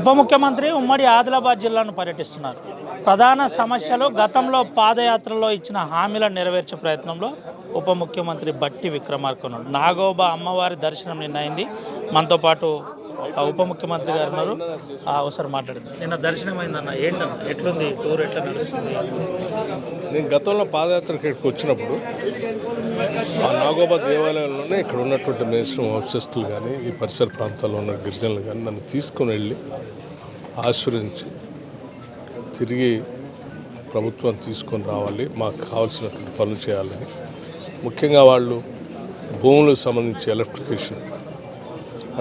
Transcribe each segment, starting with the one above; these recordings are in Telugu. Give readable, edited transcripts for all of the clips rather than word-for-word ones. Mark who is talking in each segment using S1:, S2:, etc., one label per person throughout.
S1: ఉప ముఖ్యమంత్రి ఉమ్మడి ఆదిలాబాద్ జిల్లాను పర్యటిస్తున్నారు. ప్రధాన సమస్యలు గతంలో పాదయాత్రలో ఇచ్చిన హామీలను నెరవేర్చే ప్రయత్నంలో ఉప ముఖ్యమంత్రి బట్టి విక్రమార్క ఉన్నాడు. నాగోబా అమ్మవారి దర్శనం నిన్న అయింది. మనతో పాటు ఉప ముఖ్యమంత్రి గారు ఉన్నారు. ఒకసారి మాట్లాడింది. నిన్న దర్శనం అయిందన్న, ఏంటన్న, ఎట్లుంది టూర్, ఎట్లా నడుస్తుంది?
S2: నేను గతంలో పాదయాత్రకి ఇక్కడికి వచ్చినప్పుడు ఆ నాగోబా దేవాలయంలోనే ఇక్కడ ఉన్నటువంటి మేస్త్రం వంశస్థులు కానీ ఈ పరిసర ప్రాంతాల్లో ఉన్న గిరిజనులు కానీ నన్ను తీసుకుని వెళ్ళి ఆశీర్వదించి తిరిగి ప్రభుత్వం తీసుకొని రావాలి, మాకు కావాల్సినటువంటి పనులు చేయాలని, ముఖ్యంగా వాళ్ళు భూములకు సంబంధించి ఎలక్ట్రిఫికేషన్,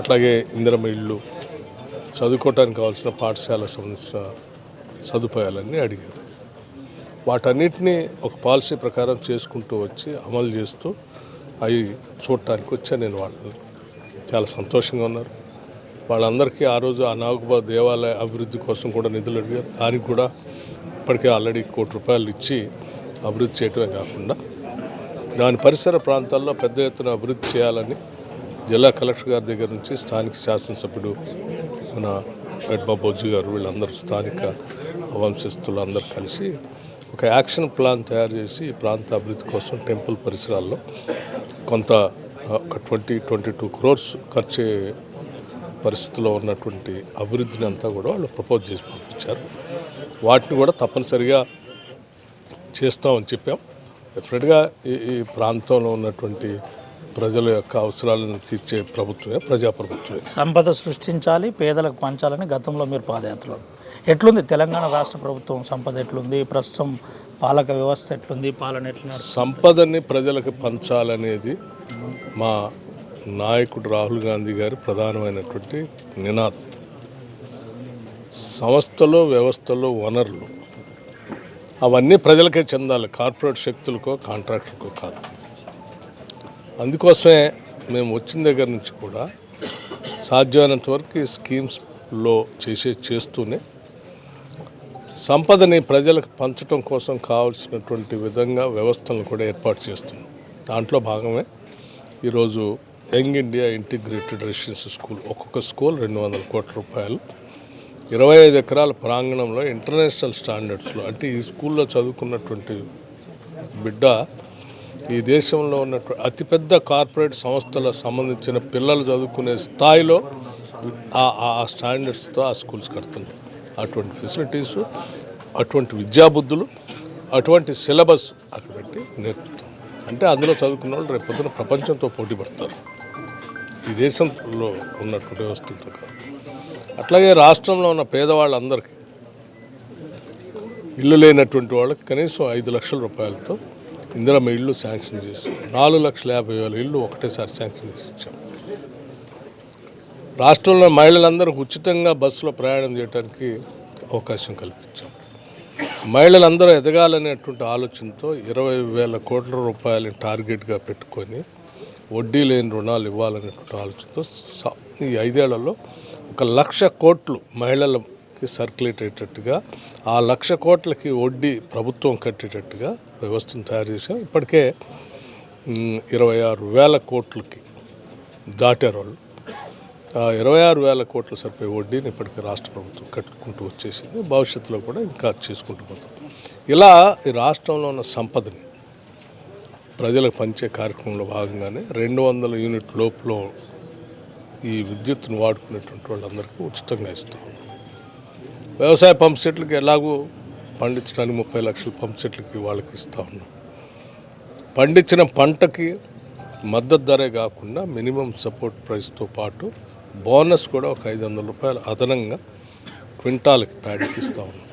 S2: అట్లాగే ఇందిరమ్మ ఇళ్ళు, చదువుకోవటానికి కావాల్సిన పాఠశాలకు సంబంధించిన సదుపాయాలన్నీ అడిగారు. వాటన్నిటినీ ఒక పాలసీ ప్రకారం చేసుకుంటూ వచ్చి అమలు చేస్తూ అవి చూడటానికి వచ్చాను నేను. వాళ్ళు చాలా సంతోషంగా ఉన్నారు. వాళ్ళందరికీ ఆ రోజు ఆ నాగోబా దేవాలయ అభివృద్ధి కోసం కూడా నిధులు అడిగారు. దానికి కూడా ఇప్పటికే ఆల్రెడీ ₹1 కోటి ఇచ్చి అభివృద్ధి చేయటమే కాకుండా దాని పరిసర ప్రాంతాల్లో పెద్ద ఎత్తున అభివృద్ధి చేయాలని జిల్లా కలెక్టర్ గారి దగ్గర నుంచి స్థానిక శాసనసభ్యుడు మన రెడ్బాబోజీ గారు, వీళ్ళందరూ స్థానిక వంశస్థులు అందరూ కలిసి ఒక యాక్షన్ ప్లాన్ తయారు చేసి ఈ ప్రాంత అభివృద్ధి కోసం టెంపుల్ పరిసరాల్లో కొంత ఒక 22 crores ఖర్చు పరిస్థితిలో ఉన్నటువంటి అభివృద్ధిని అంతా కూడా వాళ్ళు ప్రపోజ్ చేసి పంపించారు. వాటిని కూడా తప్పనిసరిగా చేస్తామని చెప్పాం. డెఫినెట్గా ఈ ప్రాంతంలో ఉన్నటువంటి ప్రజల యొక్క అవసరాలను తీర్చే ప్రభుత్వమే ప్రజాప్రభుత్వమే.
S1: సంపద సృష్టించాలి, పేదలకు పంచాలని గతంలో మీరు పాదయాత్రలో. ఎట్లుంది తెలంగాణ రాష్ట్ర ప్రభుత్వం సంపద ఎట్లుంది? ప్రస్తుతం పాలక వ్యవస్థ ఎట్లుంది? పాలన ఎట్లున్నారు?
S2: సంపదని ప్రజలకు పంచాలనేది మా నాయకుడు రాహుల్ గాంధీ గారి ప్రధానమైనటువంటి నినాదం. సంస్థలో వ్యవస్థలో వనరులు అవన్నీ ప్రజలకే చెందాలి, కార్పొరేట్ శక్తులకో కాంట్రాక్టులకో కాదు. అందుకోసమే మేము వచ్చిన దగ్గర నుంచి కూడా సాధ్యమైనంత వరకు ఈ స్కీమ్స్లో చేస్తూనే సంపదని ప్రజలకు పంచడం కోసం కావాల్సినటువంటి విధంగా వ్యవస్థలను కూడా ఏర్పాటు చేస్తున్నాం. దాంట్లో భాగమే ఈరోజు young India integrated residential school, ఒక్కొక్క స్కూల్ ₹200 కోట్ల, 25 ఎకరాల ప్రాంగణంలో ఇంటర్నేషనల్ స్టాండర్డ్స్లో, అంటే ఈ స్కూల్లో చదువుకున్నటువంటి బిడ్డ ఈ దేశంలో ఉన్నటువంటి అతిపెద్ద కార్పొరేట్ సంస్థలకు సంబంధించిన పిల్లలు చదువుకునే స్థాయిలో ఆ స్టాండర్డ్స్తో ఆ స్కూల్స్ కడుతున్నాం. అటువంటి ఫెసిలిటీసు, అటువంటి విద్యాబుద్ధులు, అటువంటి సిలబస్ అక్కడ పెట్టి నేర్పుతాం. అంటే అందులో చదువుకున్న వాళ్ళు రేపు పొద్దున ప్రపంచంతో పోటీ పడతారు, ఈ దేశంలో ఉన్నటువంటి వ్యవస్థలతో కాదు. అట్లాగే రాష్ట్రంలో ఉన్న పేదవాళ్ళందరికీ, ఇల్లు లేనటువంటి వాళ్ళకి కనీసం ₹5 లక్షలతో ఇందిరమ్మ ఇళ్ళు శాంక్షన్ చేసి 4,50,000 ఇళ్ళు ఒకటేసారి శాంక్షన్ చేసి ఇచ్చాం. రాష్ట్రంలో మహిళలందరికీ ఉచితంగా బస్సులో ప్రయాణం చేయడానికి అవకాశం కల్పించాం. మహిళలందరూ ఎదగాలనేటువంటి ఆలోచనతో ₹20,000 కోట్ల టార్గెట్గా పెట్టుకొని వడ్డీ లేని రుణాలు ఇవ్వాలనేటువంటి ఆలోచనతో ఈ 5 ఏళ్లలో 1,00,000 కోట్లు మహిళలకి సర్క్యులేట్ అయ్యేటట్టుగా, ఆ 1,00,000 కోట్లకి వడ్డీ ప్రభుత్వం కట్టేటట్టుగా వ్యవస్థను తయారు చేసాం. ఇప్పటికే 26,000 కోట్లకి దాటారు వాళ్ళు. 26,000 కోట్ల సరిపోయే వడ్డీని ఇప్పటికీ రాష్ట్ర ప్రభుత్వం కట్టుకుంటూ వచ్చేసింది. భవిష్యత్తులో కూడా ఇంకా చేసుకుంటూ పోతాం. ఇలా ఈ రాష్ట్రంలో ఉన్న సంపదని ప్రజలకు పంచే కార్యక్రమంలో భాగంగానే 200 యూనిట్ లోపల ఈ విద్యుత్తును వాడుకునేటువంటి వాళ్ళందరికీ ఉచితంగా ఇస్తాం. వ్యవసాయ పంప్ సెట్లకి ఎలాగూ పండించడానికి 30 లక్షల పంప్ సెట్లకి వాళ్ళకి ఇస్తూ ఉన్నాం. పండించిన పంటకి మద్దతు ధరే కాకుండా మినిమం సపోర్ట్ ప్రైస్తో పాటు బోనస్ కూడా ఒక ₹500 అదనంగా క్వింటాల్కి ప్యాడీకి ఇస్తూ ఉన్నాం.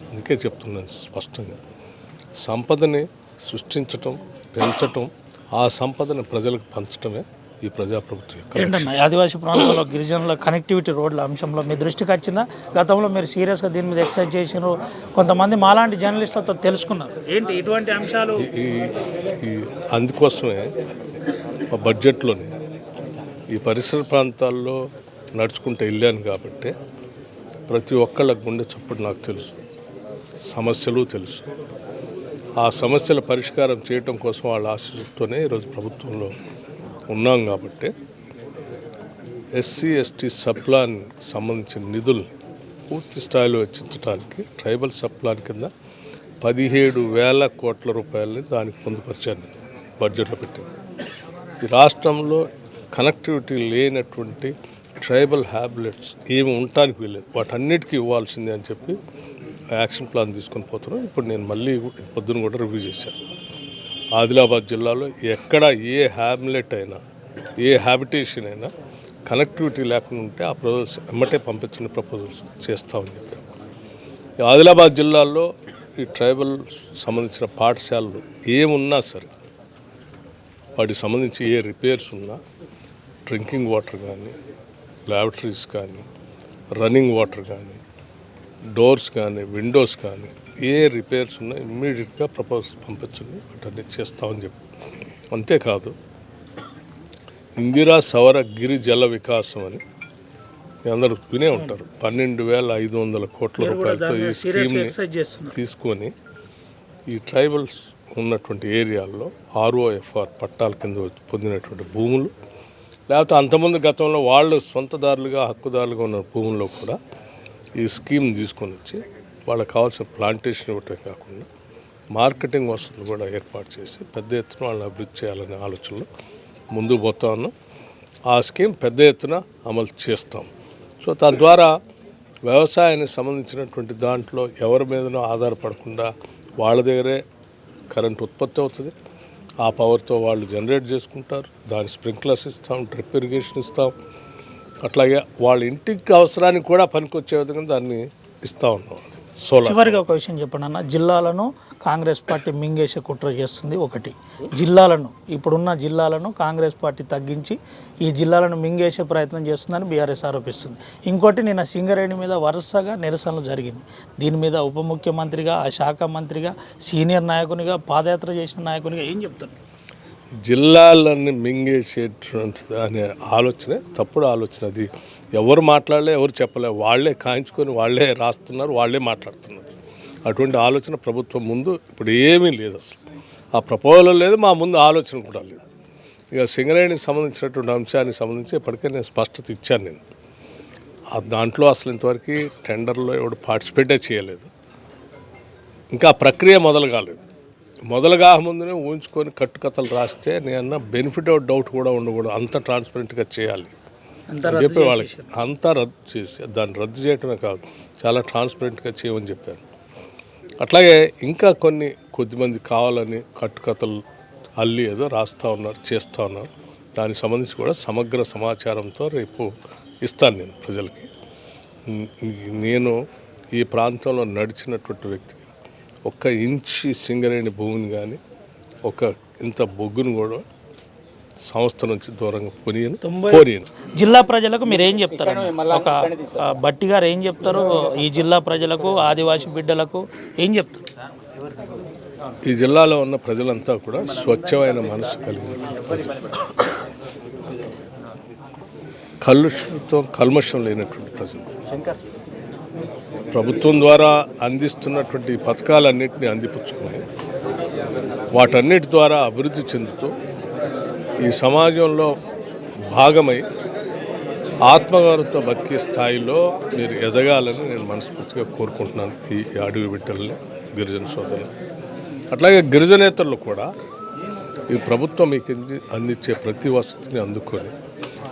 S2: అందుకే చెప్తున్నాను స్పష్టంగా, సంపదని సృష్టించటం, పెంచటం, ఆ సంపదని ప్రజలకు పంచటమే ఈ ప్రజాప్రభుత్వం.
S1: ఏంటన్నా ఆదివాసీ ప్రాంతంలో గిరిజనుల కనెక్టివిటీ రోడ్ల అంశంలో మీ దృష్టికి వచ్చిందా? గతంలో మీరు సీరియస్గా దీని మీద ఎక్సైజ్ చేసినారు, కొంతమంది మాలాంటి జర్నలిస్టులతో తెలుసుకున్నారు. ఏంటి ఇటువంటి అంశాలు?
S2: అందుకోసమే మా బడ్జెట్లోని ఈ పరిసర ప్రాంతాల్లో నడుచుకుంటూ వెళ్ళాను కాబట్టి ప్రతి ఒక్కళ్ళ గుండె చప్పుడు నాకు తెలుసు, సమస్యలు తెలుసు. ఆ సమస్యల పరిష్కారం చేయటం కోసం వాళ్ళ ఆశీస్సుతోనే ఈరోజు ప్రభుత్వంలో ఉన్నాం. కాబట్టి ఎస్సీ ఎస్టీ సప్లాన్ సంబంధించిన నిధుల్ని పూర్తి స్థాయిలో వెచ్చించడానికి ట్రైబల్ సబ్ ప్లాన్ కింద 17,000 కోట్ల రూపాయలని దానికి పొందుపరిచాను, బడ్జెట్లో పెట్టింది. ఈ రాష్ట్రంలో కనెక్టివిటీ లేనటువంటి ట్రైబల్ హ్యాబిలెట్స్ ఏమి ఉండటానికి వీలేదు, వాటన్నిటికీ ఇవ్వాల్సిందే అని చెప్పి యాక్షన్ ప్లాన్ తీసుకొని పోతున్నాం. ఇప్పుడు నేను మళ్ళీ పొద్దున కూడా రివ్యూ చేశాను. ఆదిలాబాద్ జిల్లాలో ఎక్కడ ఏ హ్యాబిలెట్ అయినా, ఏ హ్యాబిటేషన్ అయినా కనెక్టివిటీ లేకుండా ఉంటే ఆ ప్రపోజల్స్ ఎమ్మటే పంపించిన ప్రపోజల్స్ చేస్తామని చెప్పారు. ఆదిలాబాద్ జిల్లాలో ఈ ట్రైబల్ సంబంధించిన పాఠశాలలు ఏమున్నా సరే, వాటికి సంబంధించి ఏ రిపేర్స్ ఉన్నా, డ్రింకింగ్ వాటర్ కానీ, ల్యాబరేటరీస్ కానీ, రన్నింగ్ వాటర్ కానీ, డోర్స్ కానీ, విండోస్ కానీ, ఏ రిపేర్స్ ఉన్నా ఇమ్మీడియట్గా ప్రపోజల్స్ పంపించండి, వాటిని చేస్తామని చెప్పి. అంతేకాదు, ఇందిరా సౌర గిరి జల వికాసం అని మీ అందరూ వినే ఉంటారు. 12,500 కోట్ల రూపాయలతో ఈ స్కీమ్ని తీసుకొని ఈ ట్రైబల్స్ ఉన్నటువంటి ఏరియాల్లో ROFR పట్టాల కింద పొందినటువంటి భూములు, లేకపోతే అంతకుముందు గతంలో వాళ్ళు సొంతదారులుగా హక్కుదారులుగా ఉన్న భూముల్లో కూడా ఈ స్కీమ్ తీసుకొని వచ్చి వాళ్ళకి కావాల్సిన ప్లాంటేషన్ ఇవ్వటమే కాకుండా మార్కెటింగ్ వసతులు కూడా ఏర్పాటు చేసి పెద్ద ఎత్తున వాళ్ళని అభివృద్ధి చేయాలనే ఆలోచనలో ముందుకు పోతా ఉన్నాం. ఆ స్కీమ్ పెద్ద ఎత్తున అమలు చేస్తాం. సో తద్వారా వ్యవసాయానికి సంబంధించినటువంటి దాంట్లో ఎవరి మీదనో ఆధారపడకుండా వాళ్ళ దగ్గరే కరెంట్ ఉత్పత్తి అవుతుంది. ఆ పవర్తో వాళ్ళు జనరేట్ చేసుకుంటారు. దాని స్ప్రింక్లర్స్ ఇస్తాం, డ్రిప్ ఇరిగేషన్ ఇస్తాం. అట్లాగే వాళ్ళ ఇంటికి అవసరానికి కూడా పనికొచ్చే విధంగా దాన్ని ఇస్తూ ఉన్నాం. సోలార్.
S1: చివరిగా ఒక విషయం చెప్పండి అన్న, జిల్లాలను కాంగ్రెస్ పార్టీ మింగేసే కుట్ర చేస్తుంది. ఒకటి, జిల్లాలను, ఇప్పుడున్న జిల్లాలను కాంగ్రెస్ పార్టీ తగ్గించి ఈ జిల్లాలను మింగేసే ప్రయత్నం చేస్తుందని బీఆర్ఎస్ ఆరోపిస్తుంది. ఇంకోటి, నిన్న సింగరేణి మీద వరుసగా నిరసనలు జరిగింది. దీని మీద ఉప ముఖ్యమంత్రిగా, ఆ శాఖ మంత్రిగా, సీనియర్ నాయకునిగా, పాదయాత్ర చేసిన నాయకునిగా ఏం చెప్తారు?
S2: జిల్లాలన్నీ మింగేసేటువంటి అనే ఆలోచనే తప్పుడు ఆలోచన. అది ఎవరు మాట్లాడలే, ఎవరు చెప్పలే, వాళ్ళే కాయించుకొని వాళ్ళే రాస్తున్నారు, వాళ్ళే మాట్లాడుతున్నారు. అటువంటి ఆలోచన ప్రభుత్వం ముందు ఇప్పుడు ఏమీ లేదు. అసలు ఆ ప్రపోజల్ లేదు, మా ముందు ఆలోచన కూడా లేదు. ఇక సింగరేణికి సంబంధించినటువంటి అంశానికి సంబంధించి ఇప్పటికే నేను స్పష్టత ఇచ్చాను. నేను దాంట్లో అసలు ఇంతవరకు టెండర్లో ఎవడు పార్టిసిపేటే చేయలేదు. ఇంకా ప్రక్రియ మొదలు కాలేదు. మొదలుగా ముందునే ఊహించుకొని కట్టుకథలు రాస్తే నేను బెనిఫిట్ ఆఫ్ డౌట్ కూడా ఉండకూడదు, అంత ట్రాన్స్పరెంట్గా చేయాలి అని చెప్పి వాళ్ళకి అంతా రద్దు చేసి, దాన్ని రద్దు చేయటమే కాదు చాలా ట్రాన్స్పరెంట్గా చేయమని చెప్పాను. అట్లాగే ఇంకా కొద్దిమంది కావాలని కట్టుకథలు అల్లి ఏదో రాస్తూ ఉన్నారు, చేస్తూ ఉన్నారు. దానికి సంబంధించి కూడా సమగ్ర సమాచారంతో రేపు ఇస్తాను నేను ప్రజలకి. నేను ఈ ప్రాంతంలో నడిచినటువంటి వ్యక్తిగా ఒక్క ఇంచి సింగరేణి భూమిని కానీ, ఒక ఇంత బొగ్గును కూడా సంస్థ నుంచి దూరంగా పోనీయను.
S1: జిల్లా ప్రజలకు మీరు ఏం చెప్తారు? ఒక బట్టి గారు ఏం చెప్తారు ఈ జిల్లా ప్రజలకు, ఆదివాసీ బిడ్డలకు ఏం చెప్తారు?
S2: ఈ జిల్లాలో ఉన్న ప్రజలంతా కూడా స్వచ్ఛమైన మనసు కలిగిన ప్రజలు, కల్మషం లేనటువంటి ప్రజలు. ప్రభుత్వం ద్వారా అందిస్తున్నటువంటి పథకాలన్నింటినీ అందిపుచ్చుకొని వాటన్నిటి ద్వారా అభివృద్ధి చెందుతూ ఈ సమాజంలో భాగమై ఆత్మగౌరవంతో బతికే స్థాయిలో మీరు ఎదగాలని నేను మనస్ఫూర్తిగా కోరుకుంటున్నాను. ఈ అడవి బిడ్డల్ని, గిరిజన సోదరులు, అట్లాగే గిరిజనేతరులు కూడా ఈ ప్రభుత్వం మీకు అందించే ప్రతి వసతిని అందుకొని,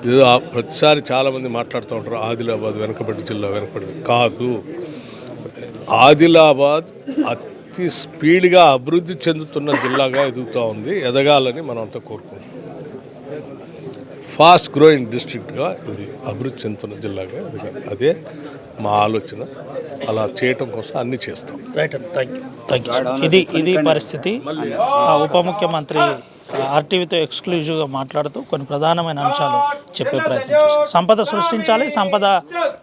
S2: ఏదో ప్రతిసారి చాలామంది మాట్లాడుతూ ఉంటారు ఆదిలాబాద్ వెనకబడి జిల్లా, వెనకబడి కాదు. ఆదిలాబాద్ అతి స్పీడ్గా అభివృద్ధి చెందుతున్న జిల్లాగా ఎదుగుతూ ఉంది. ఎదగాలని మనం అంతా కోరుకుంటున్నాం. ఫాస్ట్ గ్రోయింగ్ డిస్ట్రిక్ట్గా ఇది అభివృద్ధి చెందుతున్న జిల్లాగా ఎదగాలి. అదే మా ఆలోచన. అలా చేయటం కోసం అన్నీ చేస్తాం.
S1: Right, thank you. ఇది పరిస్థితి. ఉప ముఖ్యమంత్రి ఆర్టీవీతో ఎక్స్క్లూజివ్గా మాట్లాడుతూ కొన్ని ప్రధానమైన అంశాలు చెప్పే ప్రయత్నం చేశారు. సంపద సృష్టించాలి, సంపద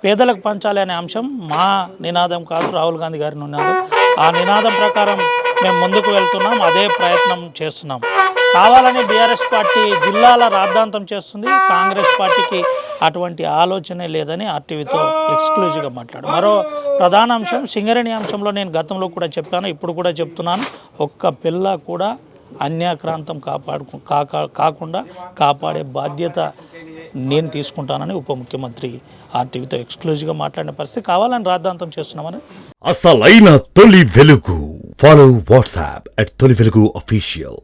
S1: పేదలకు పంచాలి అనే అంశం మా నినాదం కాదు, రాహుల్ గాంధీ గారి నినాదం. ఆ నినాదం ప్రకారం మేము ముందుకు వెళ్తున్నాం, అదే ప్రయత్నం చేస్తున్నాం. కావాలని బీఆర్ఎస్ పార్టీ జిల్లాల రాద్ధాంతం చేస్తుంది. కాంగ్రెస్ పార్టీకి అటువంటి ఆలోచనే లేదని ఆర్టీవీతో ఎక్స్క్లూజివ్గా మాట్లాడు. మరో ప్రధాన అంశం సింగరేణి అంశంలో నేను గతంలో కూడా చెప్పాను, ఇప్పుడు కూడా చెప్తున్నాను. ఒక్క పిల్ల కూడా అన్యాక్రాంతం కాకుండా కాపాడే బాధ్యత నేను తీసుకుంటానని ఉప ముఖ్యమంత్రి ఆర్టీవీతో ఎక్స్క్లూజివ్గా మాట్లాడిన పరిస్థితి. కావాలని రాద్ధాంతం చేస్తున్నామని.
S3: అసలైన తొలి వెలుగు. ఫాలో వాట్సాప్ @తొలి వెలుగు official.